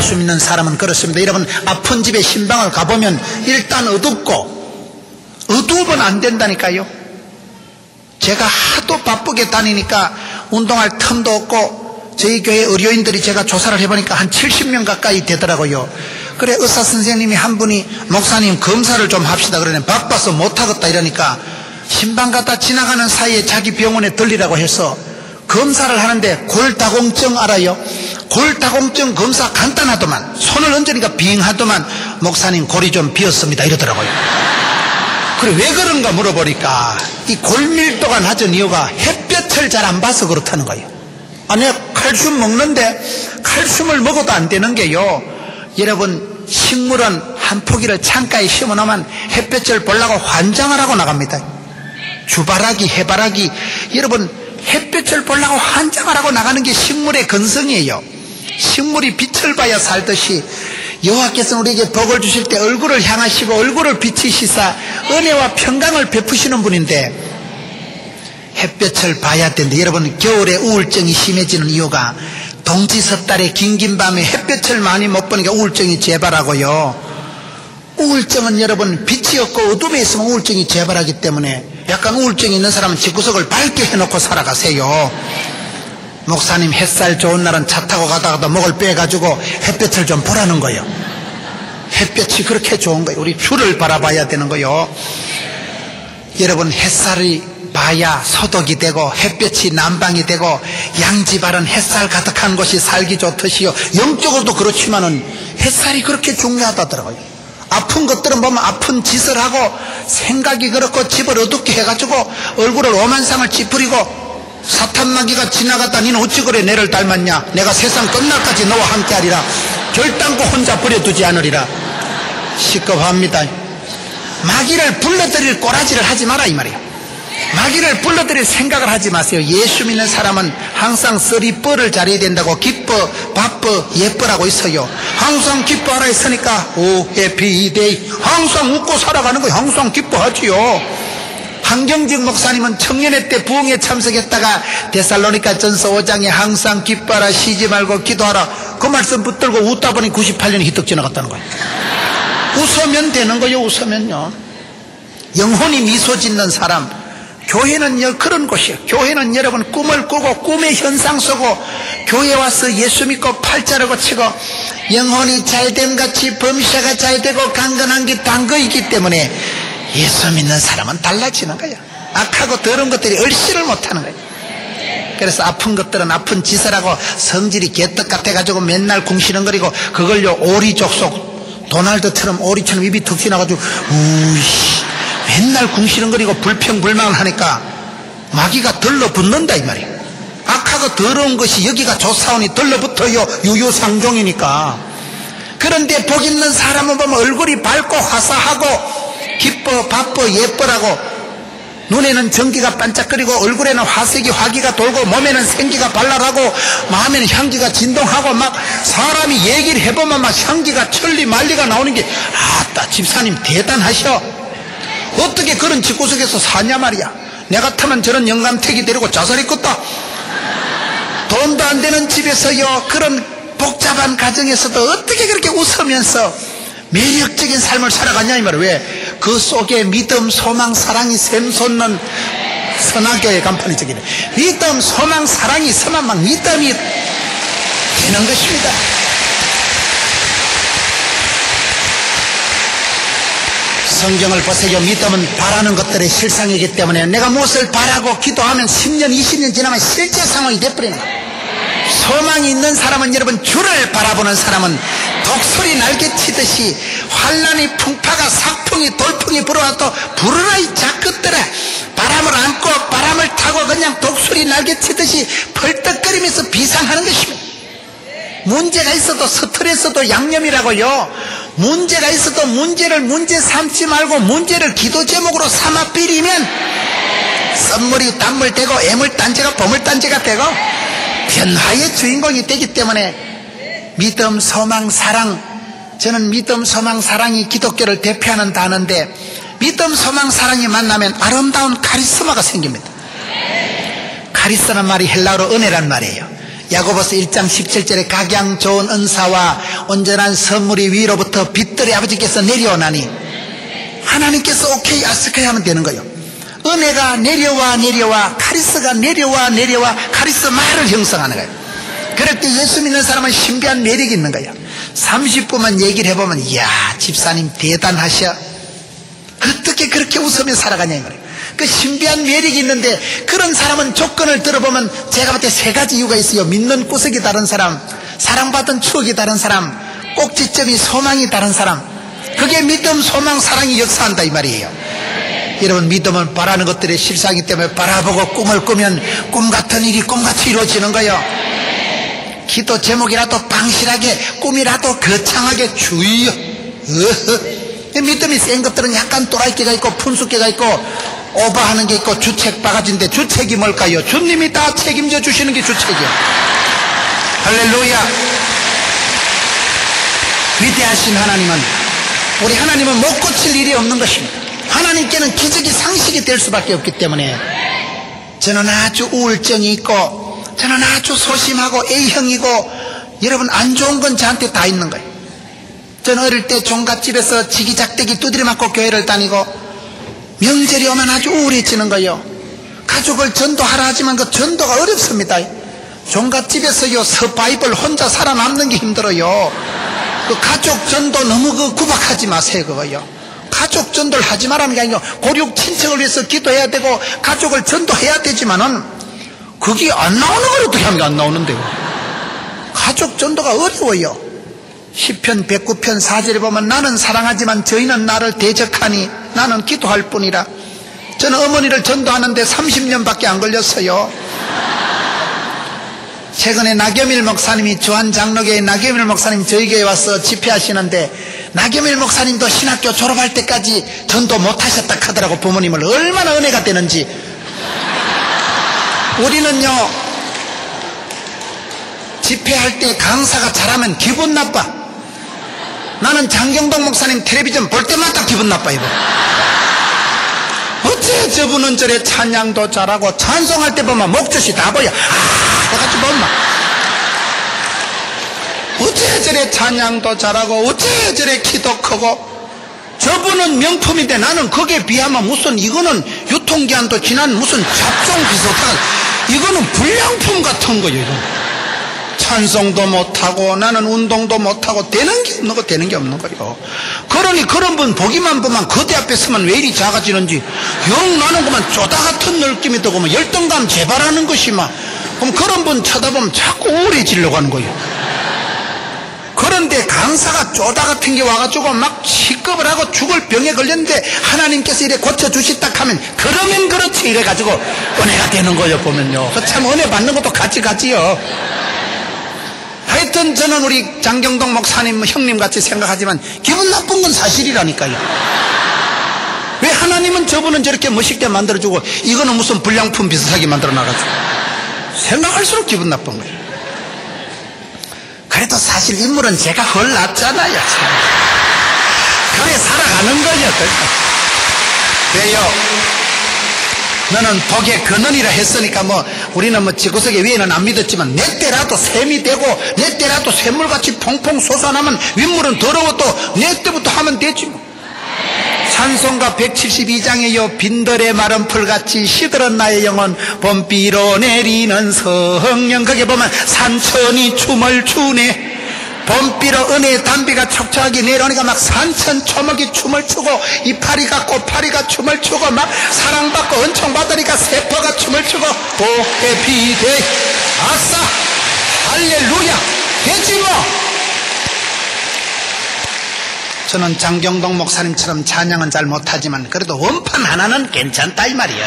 예수 믿는 사람은 그렇습니다. 여러분, 아픈 집에 신방을 가보면 일단 어두우면 안 된다니까요. 제가 하도 바쁘게 다니니까 운동할 틈도 없고, 저희 교회 의료인들이 제가 조사를 해보니까 한 70명 가까이 되더라고요. 그래, 의사 선생님이 한 분이 목사님 검사를 좀 합시다 그러네. 바빠서 못하겠다 이러니까 신방 갔다 지나가는 사이에 자기 병원에 들리라고 해서 검사를 하는데, 골다공증 알아요? 골다공증 검사 간단하더만, 손을 얹으니까 빙하더만, 목사님 골이 좀 비었습니다 이러더라고요. 그래, 왜 그런가 물어보니까 이 골밀도가 낮은 이유가 햇볕을 잘 안 봐서 그렇다는 거예요. 내가 칼슘 먹는데 칼슘을 먹어도 안 되는 게요, 여러분, 식물은 한 포기를 창가에 심어놓으면 햇볕을 보려고 환장을 하고 나갑니다. 주바라기, 해바라기, 여러분, 햇볕을 보려고 환장을 하고 나가는 게 식물의 근성이에요. 식물이 빛을 봐야 살듯이 여호와께서는 우리에게 복을 주실 때 얼굴을 향하시고 얼굴을 비치시사 은혜와 평강을 베푸시는 분인데, 햇볕을 봐야 되는데, 여러분, 겨울에 우울증이 심해지는 이유가 동지섣달의 긴긴 밤에 햇볕을 많이 못 보니까 우울증이 재발하고요. 우울증은 여러분, 빛이 없고 어둠에 있으면 우울증이 재발하기 때문에 약간 우울증이 있는 사람은 집구석을 밝게 해놓고 살아가세요. 목사님, 햇살 좋은 날은 차 타고 가다가도 목을 빼가지고 햇볕을 좀 보라는 거예요. 햇볕이 그렇게 좋은 거예요. 우리 뷰를 바라봐야 되는 거예요. 여러분, 햇살이 봐야 소독이 되고 햇볕이 난방이 되고 양지 바른 햇살 가득한 곳이 살기 좋듯이요, 영적으로도 그렇지만은 햇살이 그렇게 중요하다더라고요. 아픈 것들은 보면 아픈 짓을 하고 생각이 그렇고 집을 어둡게 해가지고 얼굴을 오만상을 찌푸리고, 사탄마귀가 지나갔다 니는 어찌 그래 내를 닮았냐, 내가 세상 끝날까지 너와 함께하리라, 결단코 혼자 버려두지 않으리라. 시급합니다. 마귀를 불러들일 꼬라지를 하지 마라 이 말이에요. 마귀를 불러들일 생각을 하지 마세요. 예수 믿는 사람은 항상 쓰리 뻘을 잘해야 된다고, 기뻐, 바빠, 예뻐라고 있어요. 항상 기뻐하라 했으니까 오 해피데이, 항상 웃고 살아가는 거예요. 항상 기뻐하지요. 한경직 목사님은 청년회 때 부흥에 참석했다가 데살로니가 전서 5장에 항상 기뻐하라, 쉬지 말고 기도하라, 그 말씀 붙들고 웃다 보니 98년이 휘떡 지나갔다는 거예요. 웃으면 되는 거예요. 웃으면요. 영혼이 미소 짓는 사람, 교회는 그런 곳이에요. 교회는 여러분, 꿈을 꾸고 꿈의 현상 속고 교회 와서 예수 믿고 팔자를 고치고 영혼이 잘됨같이 범사가 잘되고 강건한 게 단거이기 때문에 예수 믿는 사람은 달라지는 거예요. 악하고 더러운 것들이 얼씨를 못하는 거예요. 그래서 아픈 것들은 아픈 짓을 하고 성질이 개떡 같아가지고 맨날 궁시렁거리고, 그걸요 오리족속 도날드처럼 오리처럼 입이 툭 튀어나가지고 우이씨 맨날 궁시렁거리고 불평불만을 하니까 마귀가 들러붙는다 이 말이에요. 악하고 더러운 것이 여기가 좋사오니 들러붙어요. 유유상종이니까. 그런데 복 있는 사람은 보면 얼굴이 밝고 화사하고 기뻐, 바빠, 예뻐라고, 눈에는 전기가 반짝거리고 얼굴에는 화색이 화기가 돌고 몸에는 생기가 발랄하고 마음에는 향기가 진동하고, 막 사람이 얘기를 해보면 막 향기가 천리 만리가 나오는 게, 아따 집사님 대단하셔. 어떻게 그런 집구석에서 사냐 말이야. 내 같으면 저런 영감택이 데리고 자살했겠다. 돈도 안 되는 집에서요, 그런 복잡한 가정에서도 어떻게 그렇게 웃으면서 매력적인 삶을 살아가냐 이 말이에요. 왜? 그 속에 믿음, 소망, 사랑이 샘솟는 선악교의 간판이적이네. 믿음, 소망, 사랑이 있으면 막 믿음이 되는 것입니다. 성경을 보세요. 믿음은 바라는 것들의 실상이기 때문에 내가 무엇을 바라고 기도하면 10년, 20년 지나면 실제 상황이 돼버리는 거예요. 소망이 있는 사람은, 여러분, 주를 바라보는 사람은 독수리 날개치듯이 환란이 풍파가 삭풍이 돌풍이 불어와도 부르라 이 작것들아, 바람을 안고 바람을 타고 그냥 독수리 날개치듯이 펄떡거리면서 비상하는 것입니다. 문제가 있어도 스트레스도 양념이라고요. 문제가 있어도 문제를 문제 삼지 말고 문제를 기도 제목으로 삼아 비리면 썸물이 단물 되고 애물단지가 보물단지가 되고 변화의 주인공이 되기 때문에 믿음, 소망, 사랑, 저는 믿음, 소망, 사랑이 기독교를 대표하는 단어인데, 믿음, 소망, 사랑이 만나면 아름다운 카리스마가 생깁니다. 카리스라는 말이 헬라어로 은혜란 말이에요. 야고보서 1장 17절에 각양 좋은 은사와 온전한 선물이 위로부터 빛들의 아버지께서 내려오나니, 하나님께서 오케이 아스카이 하면 되는 거예요. 은혜가 내려와 카리스가 내려와 카리스마를 형성하는 거예요. 그럴 때 예수 믿는 사람은 신비한 매력이 있는 거예요. 30분만 얘기를 해보면, 이야, 집사님 대단하셔, 어떻게 그렇게 웃으며 살아가냐 이 말이에요. 그 신비한 매력이 있는데, 그런 사람은 조건을 들어보면 제가 볼 때 세 가지 이유가 있어요. 믿는 구석이 다른 사람, 사랑받은 추억이 다른 사람, 꼭지점이 소망이 다른 사람. 그게 믿음, 소망, 사랑이 역사한다 이 말이에요. 여러분, 믿음은 바라는 것들의 실상이기 때문에 바라보고 꿈을 꾸면 꿈 같은 일이 꿈같이 이루어지는 거예요. 기도 제목이라도 방실하게, 꿈이라도 거창하게 주의요. 믿음이 센 것들은 약간 또라이끼가 있고 푼숙기가 있고 오버하는 게 있고 주책 바가지인데, 주책이 뭘까요? 주님이 다 책임져 주시는 게 주책이에요. 할렐루야. 위대하신 하나님은, 우리 하나님은 못 고칠 일이 없는 것입니다. 하나님께는 기적이 상식이 될 수밖에 없기 때문에, 저는 아주 우울증이 있고, 저는 아주 소심하고 A형이고, 여러분 안 좋은 건 저한테 다 있는 거예요. 저는 어릴 때 종갓집에서 지기작대기 두드려 맞고 교회를 다니고, 명절이 오면 아주 우울해지는 거예요. 가족을 전도하라 하지만 그 전도가 어렵습니다. 종갓집에서요, 서바이벌 혼자 살아남는 게 힘들어요. 그 가족 전도 너무 구박하지 마세요. 그거요, 가족 전도를 하지 말라는 게 아니고, 고륙 친척을 위해서 기도해야 되고 가족을 전도해야 되지만은, 그게 안 나오는 걸 어떻게 하면 안 나오는데요. 가족 전도가 어려워요. 시편 109편 4절에 보면, 나는 사랑하지만 저희는 나를 대적하니 나는 기도할 뿐이라. 저는 어머니를 전도하는데 30년밖에 안 걸렸어요. 최근에 나겸일 목사님이, 주한장로교회 나겸일 목사님 저희 교회에 와서 집회하시는데, 나겸일 목사님도 신학교 졸업할 때까지 전도 못하셨다 하더라고. 부모님을 얼마나 은혜가 되는지. 우리는요, 집회할 때 강사가 잘하면 기분 나빠. 나는 장경동 목사님 텔레비전 볼 때마다 기분 나빠요. 어째 저분은 저래 찬양도 잘하고, 찬송할 때 보면 목젖이 다 보여. 해가지고 보면, 어째 저래 찬양도 잘하고, 어째 저래 키도 크고. 저분은 명품인데 나는 거기에 비하면 무슨, 이거는 유통기한도 지난 무슨 잡종 비슷한, 이거는 불량품 같은 거예요. 이거. 찬송도 못하고 나는 운동도 못하고 되는 게 없는 거, 되는 게 없는 거예요. 그러니 그런 분 보기만 보면 거대 앞에 서면 왜 이리 작아지는지 영 나는 그만 쪼다 같은 느낌이 들고 뭐 열등감 재발하는 것이 막, 그럼 그런 분 쳐다보면 자꾸 우울해지려고 하는 거예요. 그런데 강사가 쪼다 같은 게 와가지고 막 시급을 하고 죽을 병에 걸렸는데 하나님께서 이래 고쳐주시다 하면, 그러면 그렇지 이래가지고 은혜가 되는 거예요. 보면요, 참 은혜 받는 것도 같이요. 하여튼 저는 우리 장경동 목사님 형님같이 생각하지만 기분 나쁜 건 사실이라니까요. 왜 하나님은 저분은 저렇게 멋있게 만들어주고 이거는 무슨 불량품 비슷하게 만들어놔가지고, 생각할수록 기분 나쁜 거예요. 그래도 사실 인물은 제가 훨 낫잖아요. 그래 살아가는 거예요. 왜요? 너는 독의 근원이라 했으니까 뭐 우리는 뭐 지구석의 위에는 안 믿었지만, 내 때라도 샘이 되고 내 때라도 샘물같이 퐁퐁 솟아나면 윗물은 더러워도 내 때부터 하면 되지 뭐. 찬송가 172장에요, 빈들의 마른 풀같이 시들은 나의 영혼, 봄비로 내리는 성령. 거기에 보면 산천이 춤을 추네. 봄비로 은혜의 단비가 촉촉하게 내려오니까 막 산천 초목이 춤을 추고, 이파리가 꽃파리가 춤을 추고, 막 사랑받고 은총받으니까 세포가 춤을 추고, 해피데이, 아싸, 할렐루야, 되지 뭐. 저는 장경동 목사님처럼 찬양은 잘 못하지만 그래도 원판 하나는 괜찮다 이 말이야.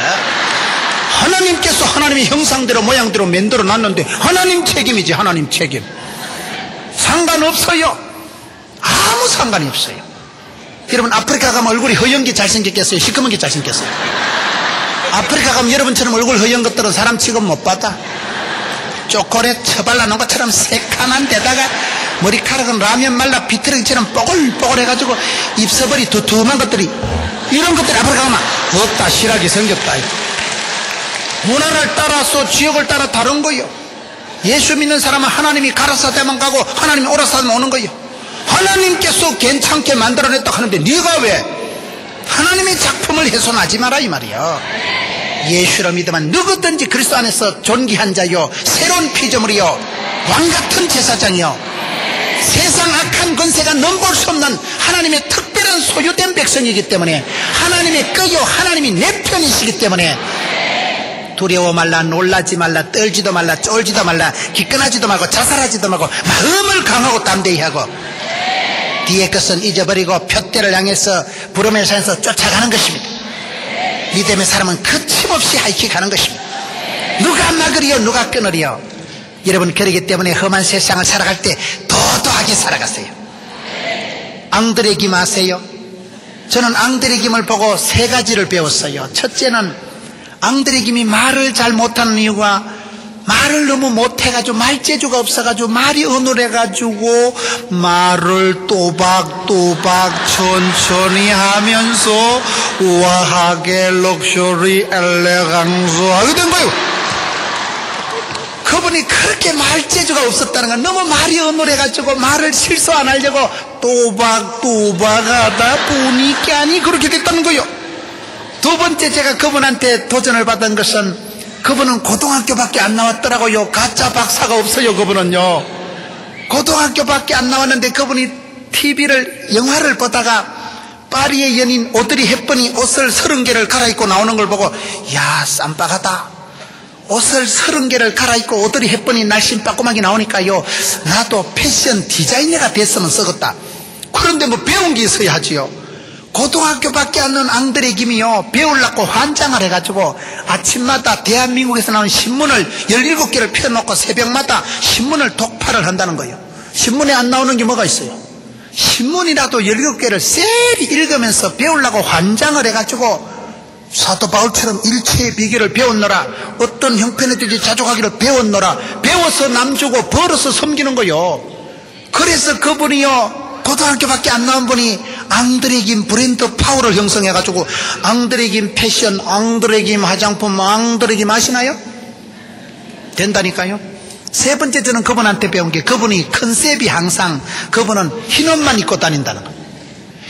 하나님께서 하나님의 형상대로 모양대로 만들어 놨는데 하나님 책임이지, 하나님 책임. 상관없어요. 아무 상관이 없어요. 여러분, 아프리카 가면 얼굴이 허연 게 잘생겼겠어요? 시커먼 게 잘생겼어요? 아프리카 가면 여러분처럼 얼굴 허연 것들은 사람 취급 못 받아. 초콜릿 처발라 놓은 것처럼 새카만 데다가 머리카락은 라면 말라 비트레기처럼 뽀글뽀글 해가지고 입서버리 두툼한 것들이, 이런 것들이 아프리카 가면 없다, 실하게 생겼다. 문화를 따라서 지역을 따라 다른 거요. 예수 믿는 사람은 하나님이 가라사대만 가고 하나님이 오라사대만 오는 거예요. 하나님께서 괜찮게 만들어냈다 하는데 네가 왜 하나님의 작품을 훼손하지 마라 이 말이야. 예수를 믿으면 누구든지 그리스도 안에서 존귀한 자요, 새로운 피조물이요, 왕같은 제사장이요, 세상 악한 권세가 넘볼 수 없는 하나님의 특별한 소유된 백성이기 때문에 하나님의 끄요, 하나님이 내 편이시기 때문에 두려워 말라, 놀라지 말라, 떨지도 말라, 쫄지도 말라, 기끈하지도 말고 자살하지도 말고 마음을 강하고 담대히 하고 뒤에 것은 잊어버리고 푯대를 향해서 부름의 산에서 쫓아가는 것입니다. 믿음의 사람은 거침없이 하이킥하는 것입니다. 누가 막으리요, 누가 끊으리요. 여러분, 그러기 때문에 험한 세상을 살아갈 때 도도하게 살아가세요. 앙드레김 아세요? 저는 앙드레김을 보고 세 가지를 배웠어요. 첫째는 앙드레김이 말을 잘 못하는 이유가 말을 너무 못해가지고 말재주가 없어가지고 말이 어눌해가지고 말을 또박또박 천천히 하면서 우아하게 럭셔리 엘레강스 하게 된 거예요. 그분이 그렇게 말재주가 없었다는 건 너무 말이 어눌해가지고 말을 실수 안 하려고 또박또박 하다 보니까 그렇게 됐다는 거예요. 두 번째, 제가 그분한테 도전을 받은 것은 그분은 고등학교밖에 안 나왔더라고요. 가짜 박사가 없어요. 그분은요, 고등학교밖에 안 나왔는데 그분이 영화를 보다가 파리의 연인 오드리 헵번이 옷을 30개를 갈아입고 나오는 걸 보고, 야, 쌈박하다. 옷을 30개를 갈아입고 오드리 헵번이 날씬 빠꾸하게 나오니까요, 나도 패션 디자이너가 됐으면 쓰겠다. 그런데 뭐 배운 게 있어야 하지요. 고등학교밖에 안 나온 앙드레김이요, 배우려고 환장을 해가지고 아침마다 대한민국에서 나온 신문을 17개를 펴놓고 새벽마다 신문을 독파를 한다는 거예요. 신문에 안 나오는 게 뭐가 있어요? 신문이라도 17개를 쎄리 읽으면서 배우려고 환장을 해가지고 사도 바울처럼 일체의 비결을 배웠노라, 어떤 형편에든지 자족하기를 배웠노라, 배워서 남주고 벌어서 섬기는 거요. 그래서 그분이요, 고등학교밖에 안 나온 분이 앙드레김 브랜드 파워를 형성해가지고 앙드레김 패션, 앙드레김 화장품, 앙드레김 아시나요? 된다니까요. 세 번째, 저는 그분한테 배운 게, 그분이 컨셉이 항상 그분은 흰옷만 입고 다닌다는 거예요.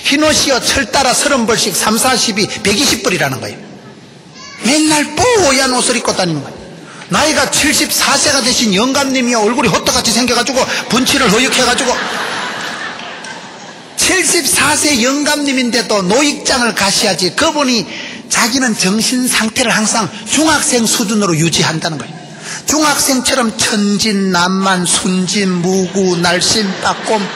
흰옷이요, 철 따라 30벌씩 3, 40이 120벌이라는 거예요. 맨날 뽀얀 옷을 입고 다니는 거예요. 나이가 74세가 되신 영감님이요, 얼굴이 호떡같이 생겨가지고 분칠을 허옇해가지고 74세 영감님인데도 노익장을 가셔야지. 그분이 자기는 정신 상태를 항상 중학생 수준으로 유지한다는 거예요. 중학생처럼 천진난만, 순진무구, 날씬빠꼼,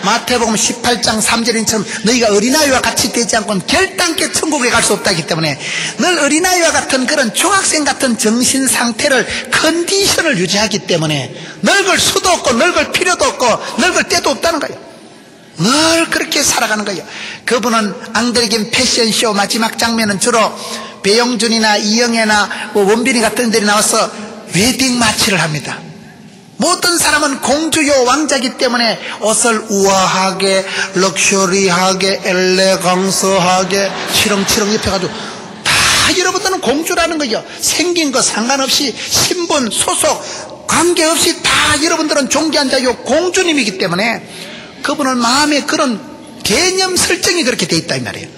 마태복음 18장 3절인처럼 너희가 어린아이와 같이 되지 않고는 결단께 천국에 갈 수 없다기 때문에 늘 어린아이와 같은 그런 중학생 같은 정신 상태를, 컨디션을 유지하기 때문에 늙을 수도 없고 늙을 필요도 없고 늙을 때도 없다는 거예요. 늘 그렇게 살아가는 거예요. 그분은 앙드레김 패션쇼 마지막 장면은 주로 배영준이나 이영애나 원빈이 같은 데이 나와서 웨딩 마치를 합니다. 모든 사람은 공주요, 왕자기 때문에 옷을 우아하게, 럭셔리하게, 엘레강스하게 치렁치렁 입혀가지고 다 여러분들은 공주라는 거예요. 생긴 거 상관없이, 신분, 소속 관계없이 다 여러분들은 존귀한 자요, 공주님이기 때문에 그분은 마음에 그런 개념 설정이 그렇게 돼 있다 이 말이에요.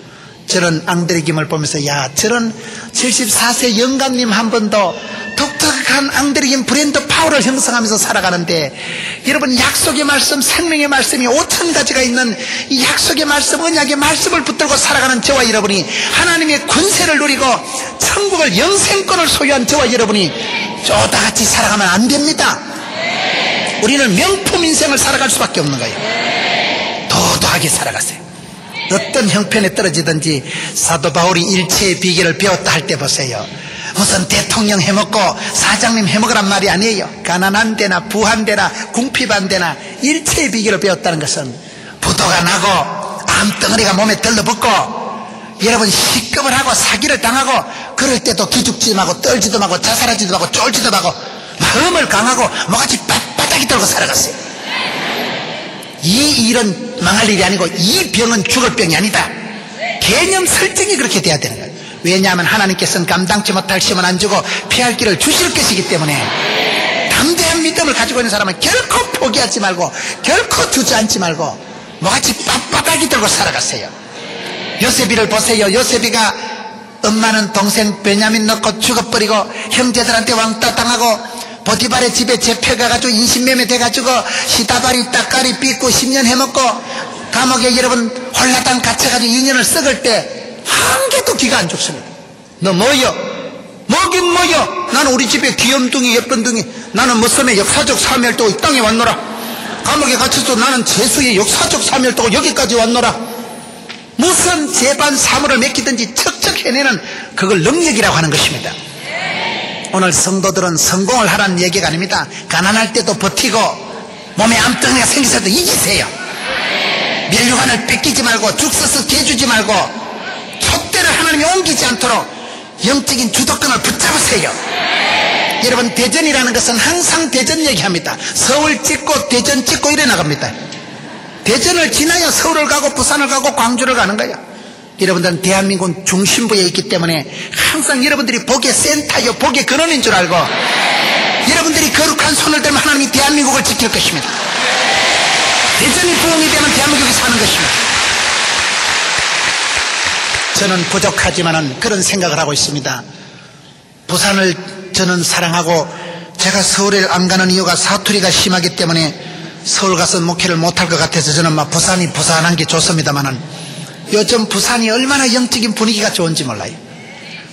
저런 앙드레김을 보면서, 야, 저런 74세 영감님 한 번 더 독특한 앙드레김 브랜드 파워를 형성하면서 살아가는데, 여러분, 약속의 말씀, 생명의 말씀이 5,000가지가 있는 이 약속의 말씀, 언약의 말씀을 붙들고 살아가는 저와 여러분이, 하나님의 권세를 누리고 천국을, 영생권을 소유한 저와 여러분이 쪼다같이 살아가면 안 됩니다. 우리는 명품 인생을 살아갈 수밖에 없는 거예요. 도도하게 살아가세요. 어떤 형편에 떨어지든지 사도 바울이 일체의 비결을 배웠다 할 때 보세요. 무슨 대통령 해먹고 사장님 해먹으란 말이 아니에요. 가난한 데나 부한 데나 궁핍한 데나 일체의 비결을 배웠다는 것은 부도가 나고 암덩어리가 몸에 들러붙고 여러분 시급을 하고 사기를 당하고 그럴 때도 기죽지 말고 떨지도 말고 자살하지도 말고 쫄지도 말고 마음을 강하고 뭐같이 바닥이 들고 살아갔어요. 이 일은 망할 일이 아니고 이 병은 죽을 병이 아니다. 개념 설정이 그렇게 돼야 되는 거예요. 왜냐하면 하나님께서는 감당치 못할 시험은 안 주고 피할 길을 주실 것이기 때문에 담대한 믿음을 가지고 있는 사람은 결코 포기하지 말고 결코 주저앉지 말고 뭐같이 빳빳하게 들고 살아갔어요. 요셉이를 보세요. 요셉이가 엄마는 동생 베냐민 넣고 죽어버리고 형제들한테 왕따 당하고 보디발의 집에 잡혀가가지고 인신매매 돼가지고 시다바리 따까리 삐고 10년 해먹고 감옥에 여러분 홀라당 갇혀가지고 2년을 썩을 때 한 개도 기가 안 죽습니다. 너 뭐여? 뭐긴 뭐여? 나는 우리 집에 귀염둥이 예쁜둥이 나는 무슨의 역사적 사명을 두고 이 땅에 왔노라. 감옥에 갇혀서 나는 재수의 역사적 사명을 두고 여기까지 왔노라. 무슨 재반 사물을 맡기든지 척척 해내는 그걸 능력이라고 하는 것입니다. 오늘 성도들은 성공을 하라는 얘기가 아닙니다. 가난할 때도 버티고 몸에 암덩이가 생기서도 이기세요. 멸류관을 뺏기지 말고 죽 써서 개주지 말고 촛대를 하나님이 옮기지 않도록 영적인 주도권을 붙잡으세요. 여러분 대전이라는 것은 항상 대전 얘기합니다. 서울 찍고 대전 찍고 이래 나갑니다. 대전을 지나야 서울을 가고 부산을 가고 광주를 가는 거예요. 여러분들은 대한민국 중심부에 있기 때문에 항상 여러분들이 복의 센터요 복의 근원인 줄 알고 여러분들이 거룩한 손을 들면 하나님이 대한민국을 지킬 것입니다. 대전이 부흥이 되면 대한민국이 사는 것입니다. 저는 부족하지만은 그런 생각을 하고 있습니다. 부산을 저는 사랑하고 제가 서울에 안 가는 이유가 사투리가 심하기 때문에 서울 가서 목회를 못할 것 같아서 저는 막 부산이 부산한 게 좋습니다만은 요즘 부산이 얼마나 영적인 분위기가 좋은지 몰라요.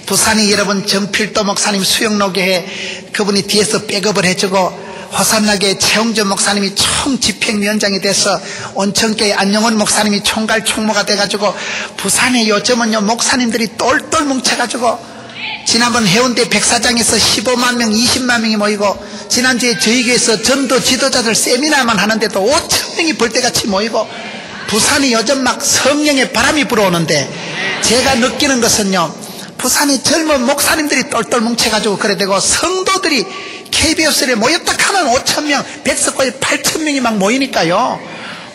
부산이 여러분 정필도 목사님 수영로교회 그분이 뒤에서 백업을 해주고 화산나게 최홍전 목사님이 총집행위원장이 돼서 온천교회 안영원 목사님이 총괄 총무가 돼가지고 부산에 요즘은요 목사님들이 똘똘 뭉쳐가지고 지난번 해운대 백사장에서 15만 명 20만 명이 모이고 지난주에 저희 교회에서 전도 지도자들 세미나만 하는데도 5천 명이 벌떼같이 모이고 부산이 요즘 막 성령의 바람이 불어오는데 제가 느끼는 것은요 부산이 젊은 목사님들이 똘똘 뭉쳐가지고 그래 되고 성도들이 KBS에 모였다 하면 5,000명, 백석고에 8,000명이 막 모이니까요.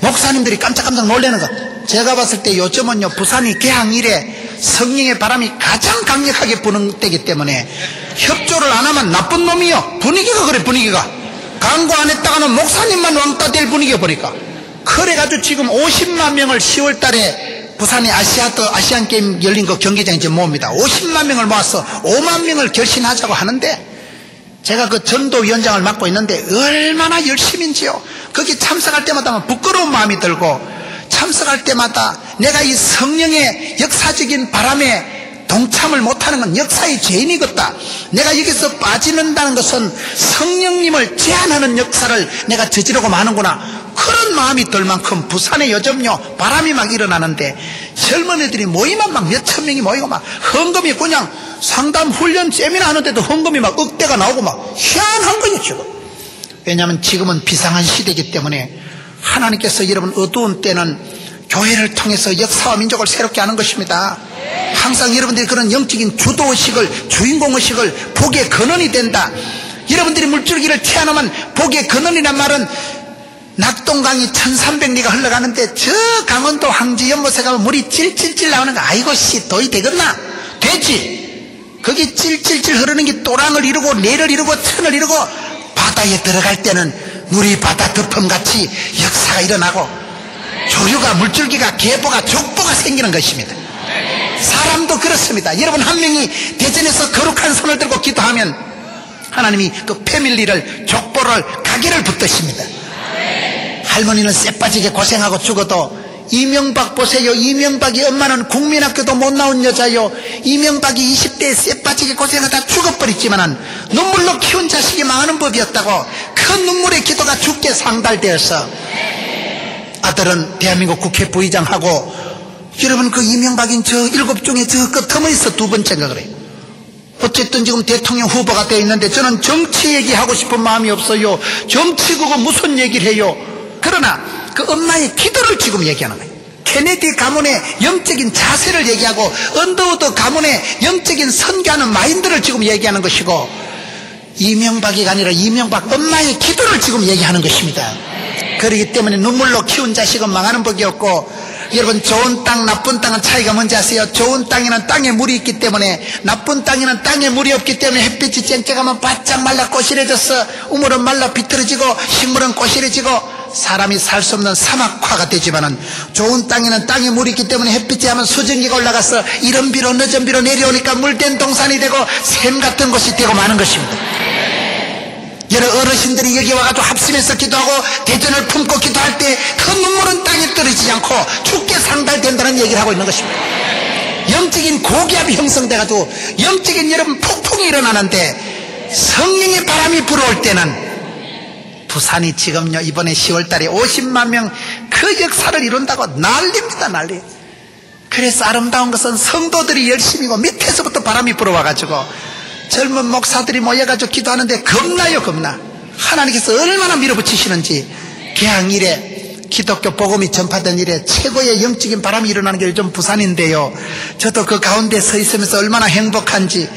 목사님들이 깜짝깜짝 놀라는 것. 제가 봤을 때 요즘은요, 부산이 개항 이래 성령의 바람이 가장 강력하게 부는 때이기 때문에 협조를 안 하면 나쁜 놈이요. 분위기가 그래, 분위기가. 강구 안 했다가는 목사님만 왕따 될 분위기가 보니까. 그래가지고 지금 50만 명을 10월 달에 부산에 아시안게임 열린 그 경기장에 이제 모읍니다. 50만 명을 모아서 5만 명을 결신하자고 하는데 제가 그 전도위원장을 맡고 있는데 얼마나 열심인지요. 거기 참석할 때마다 부끄러운 마음이 들고 참석할 때마다 내가 이 성령의 역사적인 바람에 동참을 못하는 건 역사의 죄인이겠다. 내가 여기서 빠지는다는 것은 성령님을 제한하는 역사를 내가 저지르고 마는구나. 그런 마음이 들 만큼 부산에 요즘요 바람이 막 일어나는데 젊은이들이 모이면 막 몇천 명이 모이고 막 헌금이 그냥 상담 훈련 세미나 하는데도 헌금이 막 억대가 나오고 막 희한한 거예요 지금. 왜냐하면 지금은 비상한 시대이기 때문에 하나님께서 여러분 어두운 때는 교회를 통해서 역사와 민족을 새롭게 하는 것입니다. 항상 여러분들이 그런 영적인 주도의식을 주인공의식을 복의 근원이 된다. 여러분들이 물줄기를 태어나면 복의 근원이란 말은 낙동강이 1300리가 흘러가는데 저 강원도 항지 연못에 가면 물이 찔찔찔 나오는 거 아이고 씨 도이 되겠나? 되지. 거기 찔찔찔 흐르는 게 또랑을 이루고 내를 이루고 천을 이루고 바다에 들어갈 때는 물이 바다 덮음같이 역사가 일어나고 조류가 물줄기가 계보가 족보가 생기는 것입니다. 사람도 그렇습니다. 여러분 한 명이 대전에서 거룩한 손을 들고 기도하면 하나님이 그 패밀리를 족보를 가게를 붙드십니다. 할머니는 쎄빠지게 고생하고 죽어도 이명박 보세요. 이명박이 엄마는 국민학교도 못 나온 여자요. 이명박이 20대에 쎄빠지게 고생하다 죽어버렸지만은 눈물로 키운 자식이 망하는 법이었다고 그 눈물의 기도가 주께 상달되어서 아들은 대한민국 국회 부의장하고 여러분 그 이명박인 저 7 중에 저 끝머리서 2번째인가 그래요. 어쨌든 지금 대통령 후보가 되어 있는데 저는 정치 얘기하고 싶은 마음이 없어요. 정치 그거 무슨 얘기를 해요. 그러나 그 엄마의 기도를 지금 얘기하는 거예요. 케네디 가문의 영적인 자세를 얘기하고 언더우드 가문의 영적인 선교하는 마인드를 지금 얘기하는 것이고 이명박이 아니라 이명박 엄마의 기도를 지금 얘기하는 것입니다. 그렇기 때문에 눈물로 키운 자식은 망하는 법이 없고 여러분, 좋은 땅, 나쁜 땅은 차이가 뭔지 아세요? 좋은 땅에는 땅에 물이 있기 때문에, 나쁜 땅에는 땅에 물이 없기 때문에 햇빛이 쨍쨍하면 바짝 말라 꼬실해져서 우물은 말라 비틀어지고 식물은 꼬실해지고 사람이 살 수 없는 사막화가 되지만은, 좋은 땅에는 땅에 물이 있기 때문에 햇빛이 하면 수증기가 올라가서 이른 비로 늦은 비로 내려오니까 물된 동산이 되고 샘 같은 곳이 되고 마는 것입니다. 여러 어르신들이 여기 와가지고 합심해서 기도하고 대전을 품고 기도할 때 그 눈물은 땅에 떨어지지 않고 죽게 상달된다는 얘기를 하고 있는 것입니다. 영적인 고기압이 형성돼가지고 영적인 여러분 폭풍이 일어나는데, 성령의 바람이 불어올 때는, 부산이 지금요 이번에 10월달에 50만 명 그 역사를 이룬다고 난립니다, 난리. 그래서 아름다운 것은 성도들이 열심히고 밑에서부터 바람이 불어와가지고 젊은 목사들이 모여가지고 기도하는데 겁나요, 겁나. 하나님께서 얼마나 밀어붙이시는지. 개항일에 기독교 복음이 전파된 일에 최고의 영적인 바람이 일어나는 게 요즘 부산인데요, 저도 그 가운데 서 있으면서 얼마나 행복한지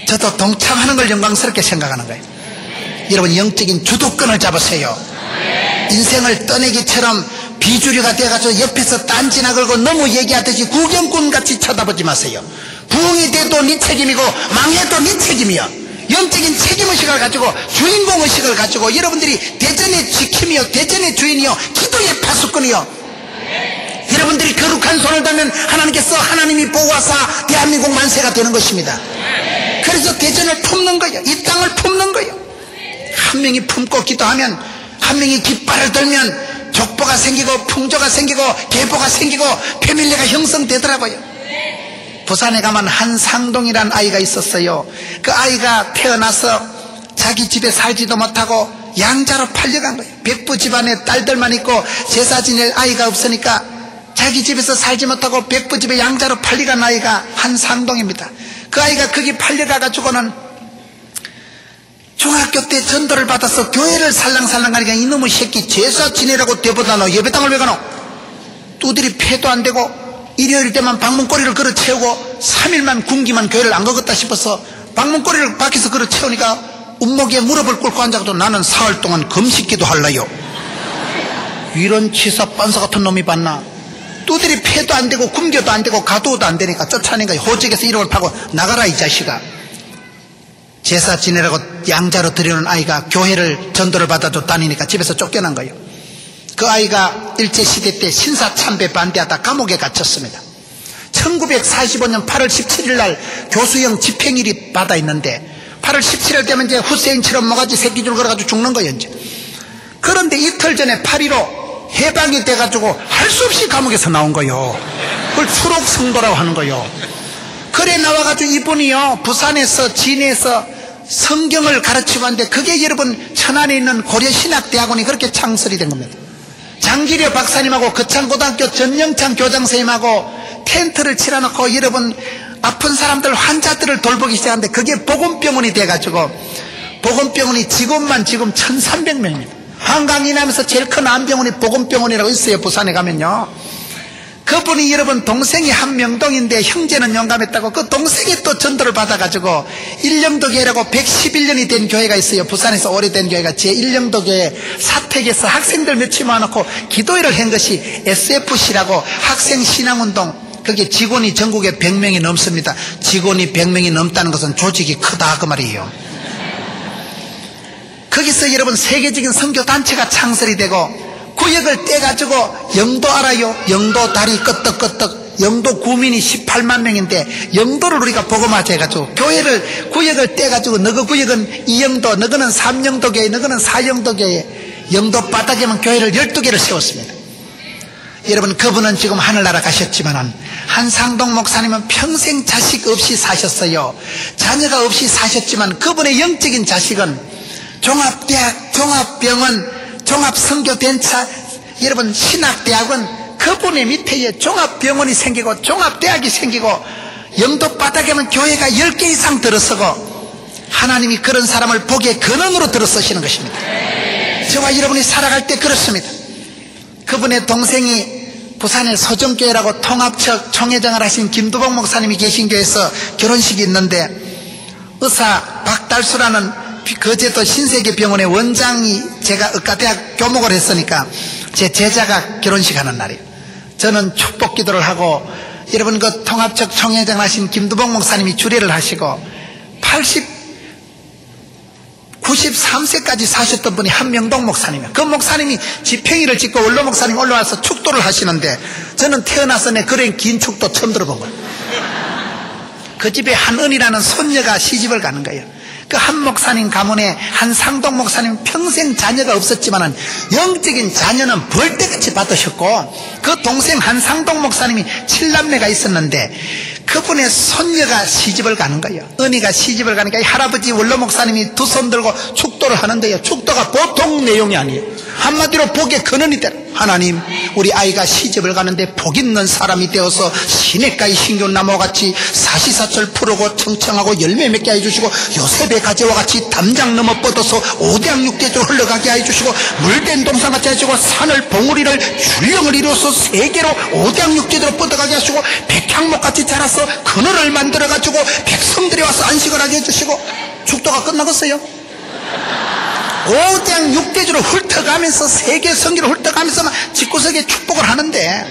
저도 동참하는 걸 영광스럽게 생각하는 거예요. 여러분, 영적인 주도권을 잡으세요. 인생을 떠내기처럼 비주류가 돼가지고 옆에서 딴지나 걸고 너무 얘기하듯이 구경꾼같이 쳐다보지 마세요. 부흥이 돼도 네 책임이고 망해도 네 책임이야. 영적인 책임의식을 가지고, 주인공의식을 가지고 여러분들이 대전의 지킴이요, 대전의 주인이요, 기도의 파수꾼이요, 여러분들이 거룩한 손을 닿으면 하나님께서 하나님이 보호하사 대한민국 만세가 되는 것입니다. 그래서 대전을 품는 거예요. 이 땅을 품는 거예요. 한 명이 품고 기도하면, 한 명이 깃발을 들면 족보가 생기고 풍조가 생기고 계보가 생기고 패밀리가 형성되더라고요. 부산에 가면 한상동이라는 아이가 있었어요. 그 아이가 태어나서 자기 집에 살지도 못하고 양자로 팔려간 거예요. 백부 집안에 딸들만 있고 제사 지낼 아이가 없으니까 자기 집에서 살지 못하고 백부 집에 양자로 팔려간 아이가 한상동입니다. 그 아이가 거기 팔려가가지고는 중학교 때 전도를 받아서 교회를 살랑살랑 가니까 이놈의 새끼 제사 지내라고 대보다 너 예배당을 왜 가노? 두드리 패도 안 되고 일요일 때만 방문거리를 걸어 채우고 3일만 굶기만 교회를 안 가겠다 싶어서 방문거리를 밖에서 걸어 채우니까 운목에 무릎을 꿇고 앉아도 나는 사흘 동안 금식기도 할래요. 이런 치사 빤사 같은 놈이 봤나? 두드리 패도 안 되고 굶겨도 안 되고 가두어도 안 되니까 쫓아내니까 호적에서 이름을 파고 나가라 이 자식아. 제사 지내라고 양자로 드리는 아이가 교회를 전도를 받아도 다니니까 집에서 쫓겨난 거예요. 그 아이가 일제시대 때 신사참배 반대하다 감옥에 갇혔습니다. 1945년 8월 17일 날 교수형 집행일이 받아 있는데 8월 17일 되면 이제 후세인처럼 모가지 새끼줄 걸어가지고 죽는 거예요, 이제. 그런데 이틀 전에 8.15 해방이 돼가지고 할 수 없이 감옥에서 나온 거예요. 그걸 추록성도라고 하는 거예요. 그래 나와가지고 이분이요, 부산에서 진해에서 성경을 가르치고 하는데 그게 여러분 천안에 있는 고려신학대학원이 그렇게 창설이 된 겁니다. 장기려 박사님하고 거창고등학교 전영창 교장선생님하고 텐트를 치러놓고 여러분 아픈 사람들 환자들을 돌보기 시작하는데 그게 보건병원이 돼가지고 보건병원이 직원만 지금 1300명입니다. 한강 이남에서 제일 큰 안병원이 보건병원이라고 있어요. 부산에 가면요. 그분이 여러분 동생이 한명동인데 형제는 영감했다고 그 동생이 또 전도를 받아가지고 일령도교회라고 111년이 된 교회가 있어요. 부산에서 오래된 교회가 제1령도교회 사택에서 학생들 며칠 모아놓고 기도회를 한 것이 SFC라고 학생신앙운동. 그게 직원이 전국에 100명이 넘습니다. 직원이 100명이 넘다는 것은 조직이 크다 그 말이에요. 거기서 여러분 세계적인 선교단체가 창설이 되고 구역을 떼가지고 영도 알아요? 영도 다리 끄떡끄떡 영도 구민이 18만 명인데 영도를 우리가 복음화해 가지고 교회를 구역을 떼가지고 너그 구역은 2영도 너그는 3영도 교회 너그는 4영도 교회 영도 바닥에만 교회를 12개를 세웠습니다. 여러분 그분은 지금 하늘나라 가셨지만 한상동 목사님은 평생 자식 없이 사셨어요. 자녀가 없이 사셨지만 그분의 영적인 자식은 종합대학, 종합병원, 종합선교벤차, 여러분 신학대학은 그분의 밑에 종합병원이 생기고 종합대학이 생기고 영도 바닥에는 교회가 10개 이상 들어서고 하나님이 그런 사람을 복의 근원으로 들어서시는 것입니다. 저와 여러분이 살아갈 때 그렇습니다. 그분의 동생이 부산의 소정교회라고 통합척 총회장을 하신 김두복 목사님이 계신 교회에서 결혼식이 있는데 의사 박달수라는 거제도 신세계병원의 원장이 제가 의과대학 교목을 했으니까 제 제자가 결혼식 하는 날이에요. 저는 축복 기도를 하고, 여러분 그 통합적 총회장 하신 김두봉 목사님이 주례를 하시고 93세까지 사셨던 분이 한명동 목사님이에요. 그 목사님이 지평이를 짓고 원로 목사님 올라와서 축도를 하시는데, 저는 태어나서 내 그런 긴 축도 처음 들어본 거예요. 그 집에 한은이라는 손녀가 시집을 가는 거예요. 그 한 목사님 가문에 한상동 목사님 평생 자녀가 없었지만은 영적인 자녀는 벌떼같이 받으셨고, 그 동생 한상동 목사님이 7남매가 있었는데 그분의 손녀가 시집을 가는 거예요. 은희가 시집을 가니까 이 할아버지 원로 목사님이 두 손 들고 축도를 하는데요, 축도가 보통 내용이 아니에요. 한마디로 복의 근원이 되라. 하나님, 우리 아이가 시집을 가는데 복 있는 사람이 되어서 시냇가의 신균나무같이 사시사철 푸르고 청청하고 열매 맺게 해주시고, 요셉의 가지와 같이 담장 넘어 뻗어서 오대양육대로 흘러가게 해주시고, 물된 동산같이 해주시고, 산을 봉우리를 줄령을 이루어서 세계로 오대양육대로 뻗어가게 하시고, 백향목같이 자라서 그늘을 만들어가지고 백성들이 와서 안식을 하게 해주시고. 축도가 끝나겠어요? 오대양 육대주로 훑어가면서 세계 성기로 훑어가면서 집구석에 축복을 하는데,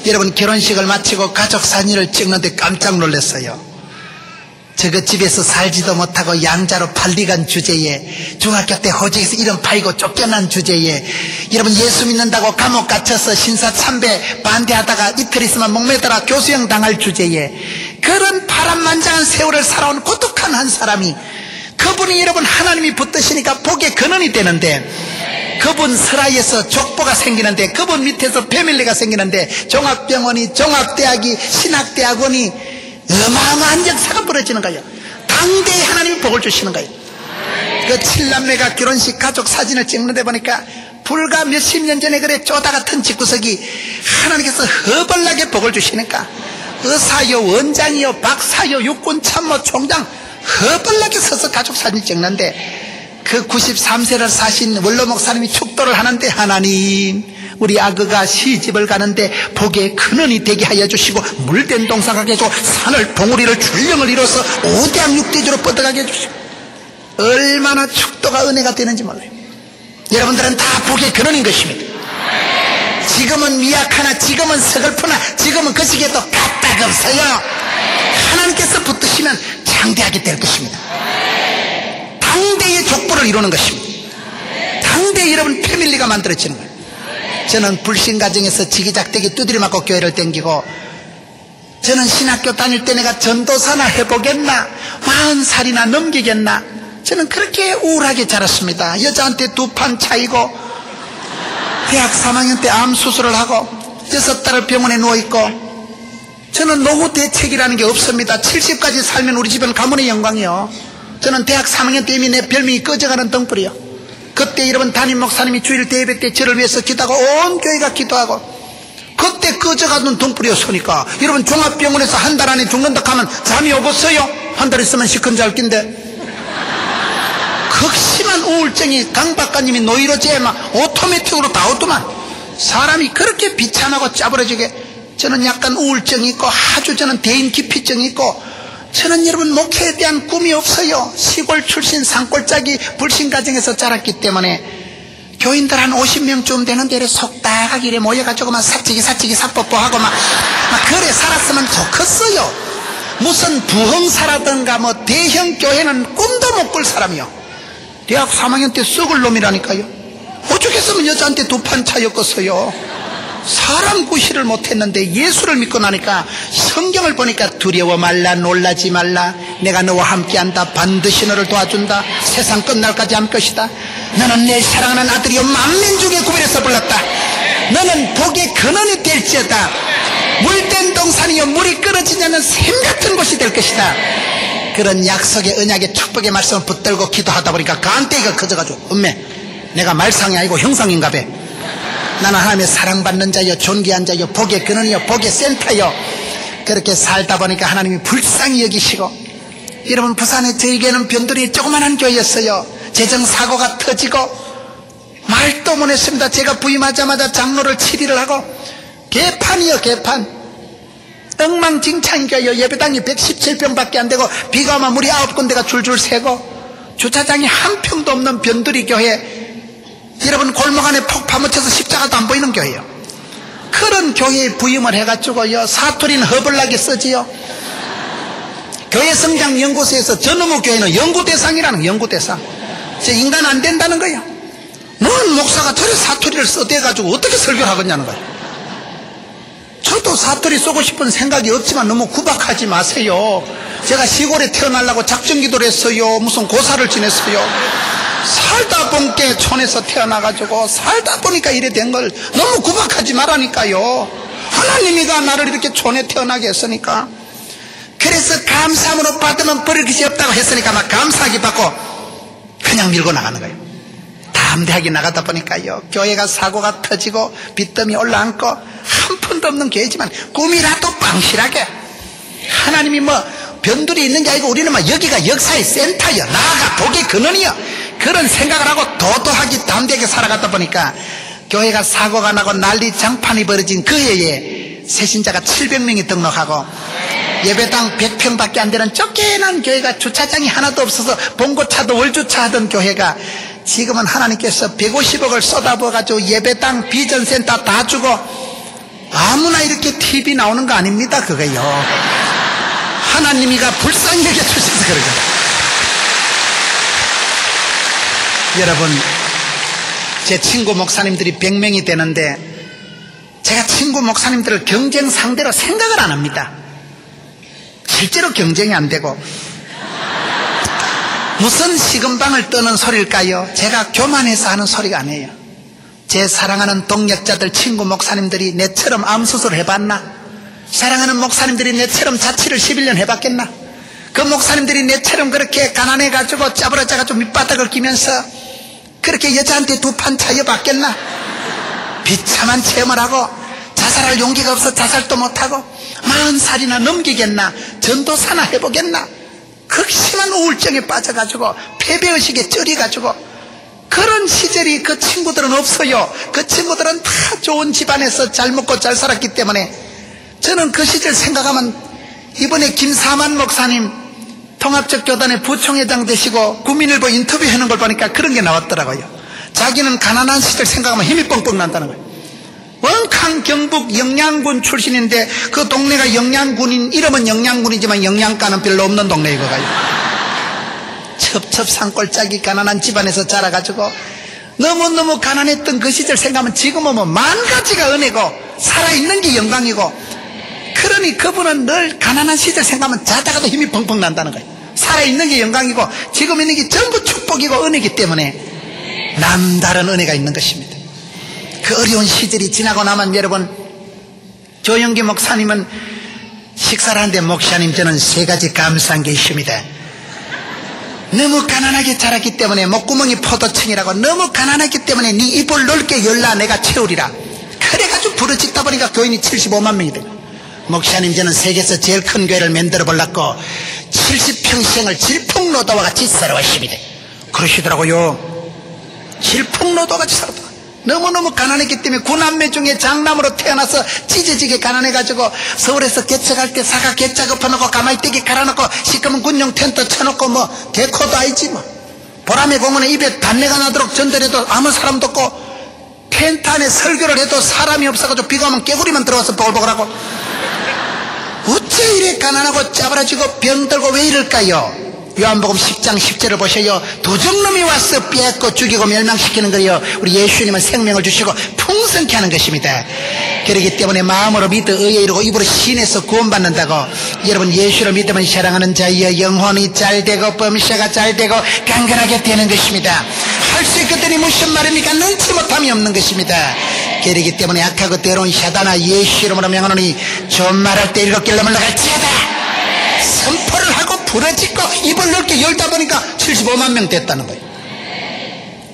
여러분 결혼식을 마치고 가족 사진을 찍는데 깜짝 놀랐어요. 저거 집에서 살지도 못하고 양자로 발리간 주제에, 중학교 때 호적에서 이름 팔고 쫓겨난 주제에, 여러분 예수 믿는다고 감옥 갇혀서 신사참배 반대하다가 이틀 있으면 목매달아 교수형 당할 주제에, 그런 파란만장한 세월을 살아온 고독한 한 사람이, 그분이 여러분 하나님이 붙드시니까 복의 근원이 되는데, 그분 슬하에서 족보가 생기는데, 그분 밑에서 패밀리가 생기는데, 종합병원이, 종합대학이, 신학대학원이 어마어마한 역사가 벌어지는 거예요. 당대에 하나님이 복을 주시는 거예요. 그 7남매가 결혼식 가족 사진을 찍는데 보니까 불과 몇십 년 전에 그래 쪼다 같은 집구석이 하나님께서 허벌나게 복을 주시니까 의사요, 원장이요, 박사요, 육군 참모 총장 허벌나게 서서 가족 사진 찍는데, 그 93세를 사신 원로 목사님이 축도를 하는데, 하나님, 우리 아그가 시집을 가는데 복의 근원이 되게 하여 주시고, 물된 동산 가게 해주고, 산을 봉우리를 줄령을 이뤄서 오대양육대주로 뻗어가게 해주시고. 얼마나 축도가 은혜가 되는지 몰라요. 여러분들은 다 복의 근원인 것입니다. 지금은 미약하나, 지금은 서글프나, 지금은 그 시기에도 까딱 없어요. 하나님께서 붙드시면 장대하게 될 것입니다. 당대의 족보를 이루는 것입니다. 당대 여러분 패밀리가 만들어지는 거예요. 저는 불신 가정에서 지기작대기 두드려 맞고 교회를 댕기고, 저는 신학교 다닐 때 내가 전도사나 해보겠나, 40살이나 넘기겠나, 저는 그렇게 우울하게 자랐습니다. 여자한테 2판 차이고, 대학 3학년 때 암 수술을 하고 6달을 병원에 누워있고, 저는 노후 대책이라는 게 없습니다. 70까지 살면 우리 집은 가문의 영광이요. 저는 대학 3학년 때 이미 내 별명이 꺼져가는 등불이요. 그때 여러분 담임 목사님이 주일 대예배 때 저를 위해서 기도하고 온 교회가 기도하고, 그때 꺼져가는 등불이었으니까, 여러분 종합병원에서 한 달 안에 죽는다 하면 잠이 오겠어요? 한 달 있으면 시큰잘 낀데. 극심한 우울증이 강 박사님이 노이로제 막 오토매틱으로 다 오더만. 사람이 그렇게 비참하고 짜부러지게. 저는 약간 우울증이 있고, 아주 저는 대인 기피증이 있고, 저는 여러분 목회에 대한 꿈이 없어요. 시골 출신 산골짜기 불신 가정에서 자랐기 때문에 교인들 한 50명쯤 되는 데를 속닥하게 이래 모여가지고 막 사치기 사뽀뽀하고 막 그래 살았으면 좋겠어요. 무슨 부흥사라든가 뭐 대형 교회는 꿈도 못 꿀 사람이요. 대학 3학년 때 썩을 놈이라니까요. 오죽했으면 여자한테 2판 차였겠어요. 사람 구실을 못했는데 예수를 믿고 나니까 성경을 보니까 두려워 말라, 놀라지 말라, 내가 너와 함께한다, 반드시 너를 도와준다, 세상 끝날까지 할 것이다, 너는 내 사랑하는 아들이여 만민 중에 구별해서 불렀다, 너는 복의 근원이 될지어다, 물된 동산이여 물이 끊어지지 않는 샘 같은 곳이 될 것이다. 그런 약속의 언약의 축복의 말씀을 붙들고 기도하다 보니까 간대기가 커져가지고, 엄매 내가 말상이 아니고 형상인가 봐. 나는 하나님의 사랑받는 자여, 존귀한 자여, 복의 근원이여, 복의 센터여. 그렇게 살다 보니까 하나님이 불쌍히 여기시고, 여러분 부산에 저에게는 변두리 조그만한 교회였어요. 재정사고가 터지고 말도 못했습니다. 제가 부임하자마자 장로를 7일을 하고 개판이요, 개판. 엉망진창인 교회요. 예배당이 117평밖에 안 되고 비가 오면 물이 9군데가 줄줄 새고 주차장이 한 평도 없는 변두리 교회. 여러분 골목 안에 폭 파묻혀서 십자가도 안 보이는 교회예요. 그런 교회에 부임을 해가지고요, 사투리는 허벌나게 쓰지요. 교회 성장 연구소에서 저놈의 교회는 연구대상이라는 거예요. 연구대상. 인간 안 된다는 거예요. 뭔 목사가 저래 사투리를 써대가지고 어떻게 설교를 하겠냐는 거예요. 저도 사투리 쓰고 싶은 생각이 없지만 너무 구박하지 마세요. 제가 시골에 태어나려고 작정기도를 했어요. 무슨 고사를 지냈어요. 살다 보니까 촌에서 태어나가지고 살다 보니까 이래 된 걸 너무 구박하지 말라니까요. 하나님이가 나를 이렇게 촌에 태어나게 했으니까. 그래서 감사함으로 받으면 버릴 것이 없다고 했으니까 막 감사하게 받고 그냥 밀고 나가는 거예요. 담대하게 나가다 보니까요, 교회가 사고가 터지고 빚더미 올라앉고 한 푼도 없는 교회지만 꿈이라도 방실하게 하나님이 뭐 변두리 있는 게 아니고 우리는 막 여기가 역사의 센터여, 나아가 복의 근원이여, 그런 생각을 하고 도도하게 담대하게 살아가다 보니까 교회가 사고가 나고 난리 장판이 벌어진 그 해에 새신자가 700명이 등록하고 예배당 100평밖에 안 되는 쫓겨난 교회가 주차장이 하나도 없어서 봉고차도 월주차 하던 교회가 지금은 하나님께서 150억을 쏟아부어가지고 예배당 비전센터 다 주고 아무나 이렇게 TV 나오는 거 아닙니다. 그거요, 하나님이가 불쌍히 여겨주셔서 그러죠. 여러분, 제 친구 목사님들이 100명이 되는데 제가 친구 목사님들을 경쟁 상대로 생각을 안 합니다. 실제로 경쟁이 안 되고 무슨 시금방을 떠는 소리일까요? 제가 교만해서 하는 소리가 아니에요. 제 사랑하는 동역자들, 친구 목사님들이 내처럼 암수술을 해봤나? 사랑하는 목사님들이 내처럼 자취를 11년 해봤겠나? 그 목사님들이 내처럼 그렇게 가난해가지고 짜부러져가지고 밑바닥을 끼면서 그렇게 여자한테 두 판 차여봤겠나? 비참한 체험을 하고 자살할 용기가 없어 자살도 못하고 40살이나 넘기겠나? 전도사나 해보겠나? 극심한 우울증에 빠져가지고 패배의식에 쩔이가지고 그런 시절이 그 친구들은 없어요. 그 친구들은 다 좋은 집안에서 잘 먹고 잘 살았기 때문에 저는 그 시절 생각하면 이번에 김사만 목사님 통합적 교단의 부총회장 되시고 국민일보 인터뷰하는 걸 보니까 그런 게 나왔더라고요. 자기는 가난한 시절 생각하면 힘이 뻥뻥 난다는 거예요. 원캉 경북 영양군 출신인데 그 동네가 영양군인, 이름은 영양군이지만 영양가는 별로 없는 동네이거든요. 첩첩산골짜기 가난한 집안에서 자라가지고 너무너무 가난했던 그 시절 생각하면 지금은 뭐 만 가지가 은혜고 살아있는 게 영광이고, 그러니 그분은 늘 가난한 시절 생각하면 자다가도 힘이 펑펑 난다는 거예요. 살아있는 게 영광이고 지금 있는 게 전부 축복이고 은혜이기 때문에 남다른 은혜가 있는 것입니다. 그 어려운 시절이 지나고 나면 여러분, 조영기 목사님은 식사를 하는데 목사님 저는 3가지 감사한 게 있습니다. 너무 가난하게 자랐기 때문에 목구멍이 포도청이라고, 너무 가난했기 때문에 네 입을 넓게 열라 내가 채우리라. 그래가지고 부르짖다 보니까 교인이 75만 명이 돼요. 목사님 저는 세계에서 제일 큰 교회를 만들어 보려고 70평생을 질풍노도와 같이 살아왔습니다. 그러시더라고요. 질풍노도와 같이 살았다. 너무너무 가난했기 때문에 9남매 중에 장남으로 태어나서 찢어지게 가난해가지고 서울에서 개척할 때 사과 개짝 엎어놓고 가마이떼기 갈아놓고 시커먼 군용 텐트 쳐놓고 뭐 개코도 아니지 뭐, 보람의 공원에 입에 단내가 나도록 전달해도 아무 사람도 없고 텐트 안에 설교를 해도 사람이 없어가지고 비가 오면 깨구리만 들어와서 보글보글하고, 어째 이래 가난하고 짜부라지고 병들고 왜 이럴까요? 요한복음 10장 10절을 보셔요. 도적놈이 와서 빼앗고 죽이고 멸망시키는 거예요. 우리 예수님은 생명을 주시고 풍성케 하는 것입니다. 그렇기 때문에 마음으로 믿어 의에 이르고 입으로 신에서 구원받는다고. 여러분, 예수를 믿으면 사랑하는 자여 영혼이 잘되고 범사가 잘되고 강건하게 되는 것입니다. 할 수 있거든이 무슨 말입니까? 능치 못함이 없는 것입니다. 그렇기 때문에 악하고 더러운 사단아 예수 이름으로 명하노니 좋은 말할 때 7길로 물러갈지어다. 선포를 하고 부러짓고 입을 넓게 열다 보니까 75만 명 됐다는 거예요.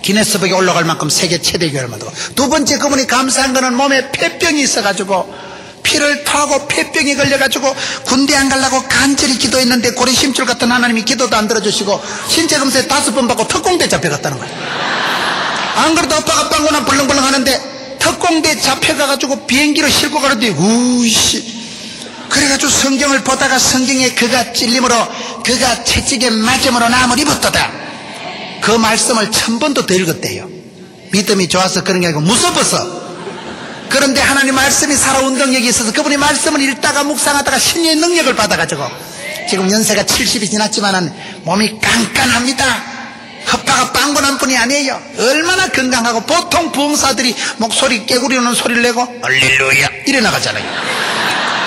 기네스북에 올라갈 만큼 세계 최대 교회를 만들고, 두 번째 그분이 감사한 거는 몸에 폐병이 있어가지고 피를 토하고 폐병이 걸려가지고 군대 안 가려고 간절히 기도했는데 고래심줄 같은 하나님이 기도도 안 들어주시고 신체검사에 5번 받고 특공대 잡혀갔다는 거예요. 안 그래도 오빠가 빵구나 벌렁벌렁 하는데 특공대 잡혀가가지고 비행기로 싣고 가는데 우이씨, 그래가지고 성경을 보다가 성경에 그가 찔림으로 그가 채찍에 맞음으로 나음을 입었도다. 그 말씀을 1000번도 더 읽었대요. 믿음이 좋아서 그런 게 아니고 무서워서. 그런데 하나님 말씀이 살아운동력이 있어서 그분이 말씀을 읽다가 묵상하다가 신의 능력을 받아가지고 지금 연세가 70이 지났지만은 몸이 깐깐합니다. 헛바가 빵건한 분이 아니에요. 얼마나 건강하고, 보통 부흥사들이 목소리 깨구리는 소리를 내고 할렐루야 이래 나가잖아요.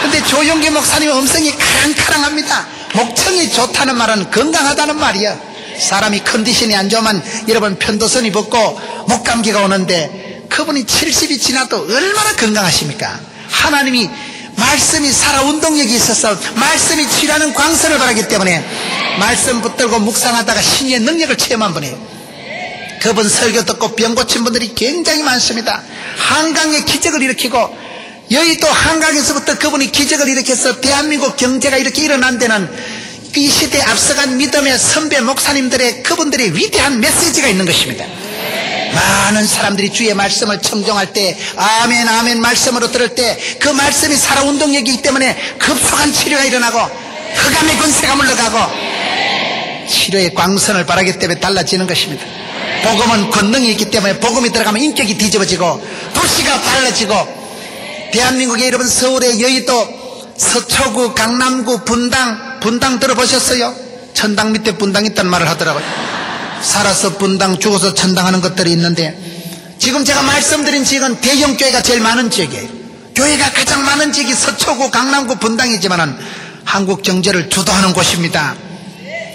근데 조용기 목사님의 음성이 카랑카랑합니다. 목청이 좋다는 말은 건강하다는 말이야. 사람이 컨디션이 안 좋으면 여러분 편도선이 붓고 목감기가 오는데 그분이 70이 지나도 얼마나 건강하십니까? 하나님이 말씀이 살아 운동력이 있어서 말씀이 치유하는 광선을 바라기 때문에 말씀 붙들고 묵상하다가 신의 능력을 체험한 분이에요. 그분 설교 듣고 병 고친 분들이 굉장히 많습니다. 한강에 기적을 일으키고, 여의도 한강에서부터 그분이 기적을 일으켜서 대한민국 경제가 이렇게 일어난 데는 이 시대에 앞서간 믿음의 선배 목사님들의, 그분들의 위대한 메시지가 있는 것입니다. 많은 사람들이 주의 말씀을 청종할 때, 아멘 아멘 말씀으로 들을 때 그 말씀이 살아 운동력이기 때문에 급속한 치료가 일어나고 흑암의 권세가 물러가고 치료의 광선을 바라기 때문에 달라지는 것입니다. 복음은 권능이 있기 때문에 복음이 들어가면 인격이 뒤집어지고 도시가 달라지고, 대한민국의 여러분, 서울의 여의도, 서초구, 강남구, 분당 들어보셨어요? 천당 밑에 분당 있다는 말을 하더라고요. 살아서 분당, 죽어서 천당하는 것들이 있는데, 지금 제가 말씀드린 지역은 대형교회가 제일 많은 지역이에요. 교회가 가장 많은 지역이 서초구, 강남구, 분당이지만은 한국 경제를 주도하는 곳입니다.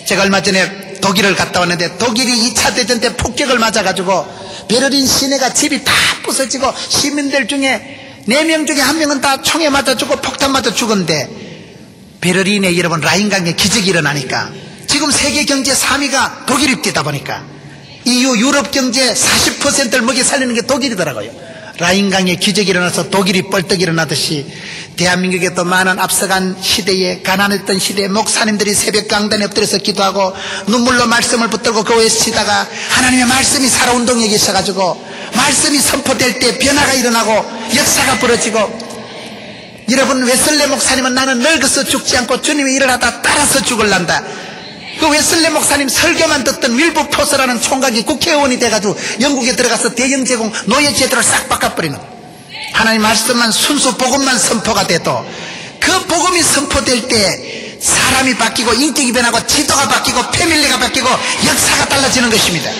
제가 얼마 전에 독일을 갔다 왔는데, 독일이 2차 대전 때 폭격을 맞아가지고 베를린 시내가 집이 다 부서지고 시민들 중에 4명 중에 1명은 다 총에 맞아 죽고 폭탄 맞아 죽었는데, 베를린에 여러분 라인강에 기적이 일어나니까 지금 세계 경제 3위가 독일이 뛰다 보니까 EU 유럽 경제 40%를 먹여 살리는 게 독일이더라고요. 라인강에 기적이 일어나서 독일이 뻘떡 일어나듯이 대한민국에 또 많은 앞서간 시대에, 가난했던 시대에 목사님들이 새벽 강단에 엎드려서 기도하고 눈물로 말씀을 붙들고 그 외치다가 하나님의 말씀이 살아 운동력이 있어가지고 말씀이 선포될 때 변화가 일어나고 역사가 벌어지고, 여러분 웨슬레 목사님은 나는 늙어서 죽지 않고 주님이 일어나다 따라서 죽을란다. 그 웨슬레 목사님 설교만 듣던 윌버포스라는 총각이 국회의원이 돼가지고 영국에 들어가서 대영 제공 노예 제도를 싹 바꿔버리는, 하나님 말씀만 순수 복음만 선포가 돼도 그 복음이 선포될 때 사람이 바뀌고 인격이 변하고 지도가 바뀌고 패밀리가 바뀌고 역사가 달라지는 것입니다.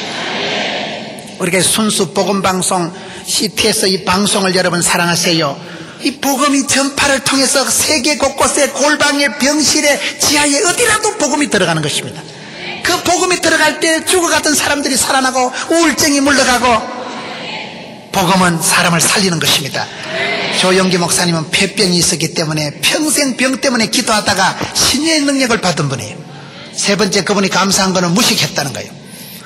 우리가 순수 복음 방송 CTS 이 방송을 여러분 사랑하세요. 이 복음이 전파를 통해서 세계 곳곳에 골방에 병실에 지하에 어디라도 복음이 들어가는 것입니다. 그 복음이 들어갈 때 죽어갔던 사람들이 살아나고 우울증이 물러가고, 복음은 사람을 살리는 것입니다. 조영기 목사님은 폐병이 있었기 때문에 평생 병 때문에 기도하다가 신의 능력을 받은 분이에요. 세 번째, 그분이 감사한 거는 무식했다는 거예요.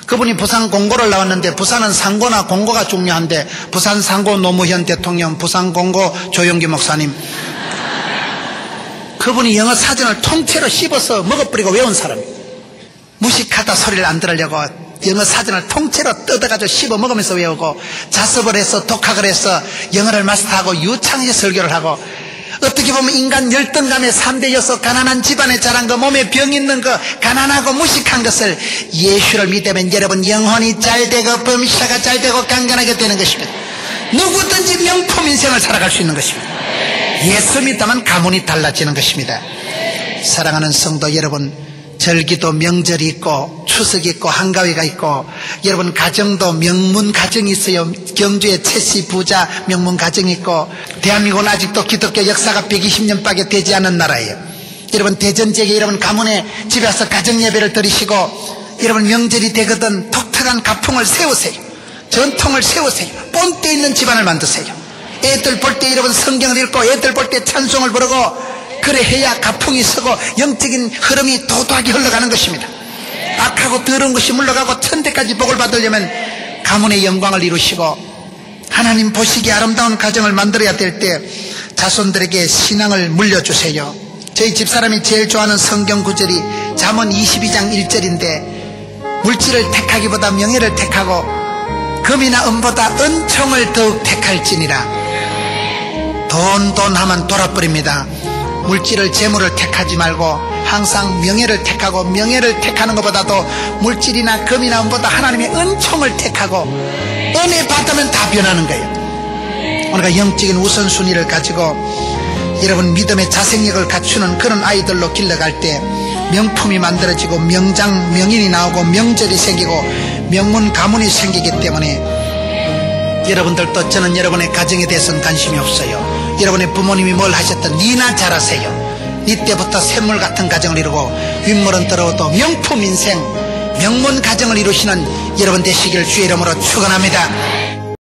그분이 부산 공고를 나왔는데, 부산은 상고나 공고가 중요한데 부산 상고 노무현 대통령, 부산 공고 조영기 목사님, 그분이 영어 사전을 통째로 씹어서 먹어버리고 외운 사람이에요. 무식하다 소리를 안 들으려고 영어 사전을 통째로 뜯어가지고 씹어 먹으면서 외우고 자습을 해서 독학을 해서 영어를 마스터하고 유창하게 설교를 하고, 어떻게 보면 인간 열등감의 3대 요소, 가난한 집안에 자란 거, 몸에 병 있는 거, 가난하고 무식한 것을 예수를 믿으면 여러분 영혼이 잘 되고 범사가 잘 되고 강건하게 되는 것입니다. 누구든지 명품 인생을 살아갈 수 있는 것입니다. 예수 믿으면 가문이 달라지는 것입니다. 사랑하는 성도 여러분, 절기도 명절이 있고 추석이 있고 한가위가 있고, 여러분 가정도 명문 가정이 있어요. 경주에 최씨 부자 명문 가정이 있고, 대한민국은 아직도 기독교 역사가 120년밖에 되지 않은 나라예요. 여러분 대전 지역에 여러분 가문에 집에 와서 가정 예배를 드리시고, 여러분 명절이 되거든 독특한 가풍을 세우세요. 전통을 세우세요. 본때 있는 집안을 만드세요. 애들 볼 때 여러분 성경을 읽고 애들 볼 때 찬송을 부르고, 그래 해야 가풍이 서고 영적인 흐름이 도도하게 흘러가는 것입니다. 악하고 더러운 것이 물러가고 천대까지 복을 받으려면 가문의 영광을 이루시고 하나님 보시기에 아름다운 가정을 만들어야 될 때 자손들에게 신앙을 물려주세요. 저희 집사람이 제일 좋아하는 성경 구절이 잠언 22장 1절인데, 물질을 택하기보다 명예를 택하고 금이나 은보다 은총을 더욱 택할지니라. 돈 하면 돌아버립니다. 물질을, 재물을 택하지 말고 항상 명예를 택하고, 명예를 택하는 것보다도 물질이나 금이나 은보다 하나님의 은총을 택하고, 은혜 받으면 다 변하는 거예요. 우리가 영적인 우선순위를 가지고 여러분 믿음의 자생력을 갖추는 그런 아이들로 길러갈 때 명품이 만들어지고 명장, 명인이 나오고 명절이 생기고 명문 가문이 생기기 때문에 여러분들도 저는 여러분의 가정에 대해서는 관심이 없어요. 여러분의 부모님이 뭘 하셨든 니나 잘하세요. 니 때부터 샘물 같은 가정을 이루고 윗물은 떨어도 명품 인생, 명문 가정을 이루시는 여러분 되시길 주의 이름으로 축원합니다.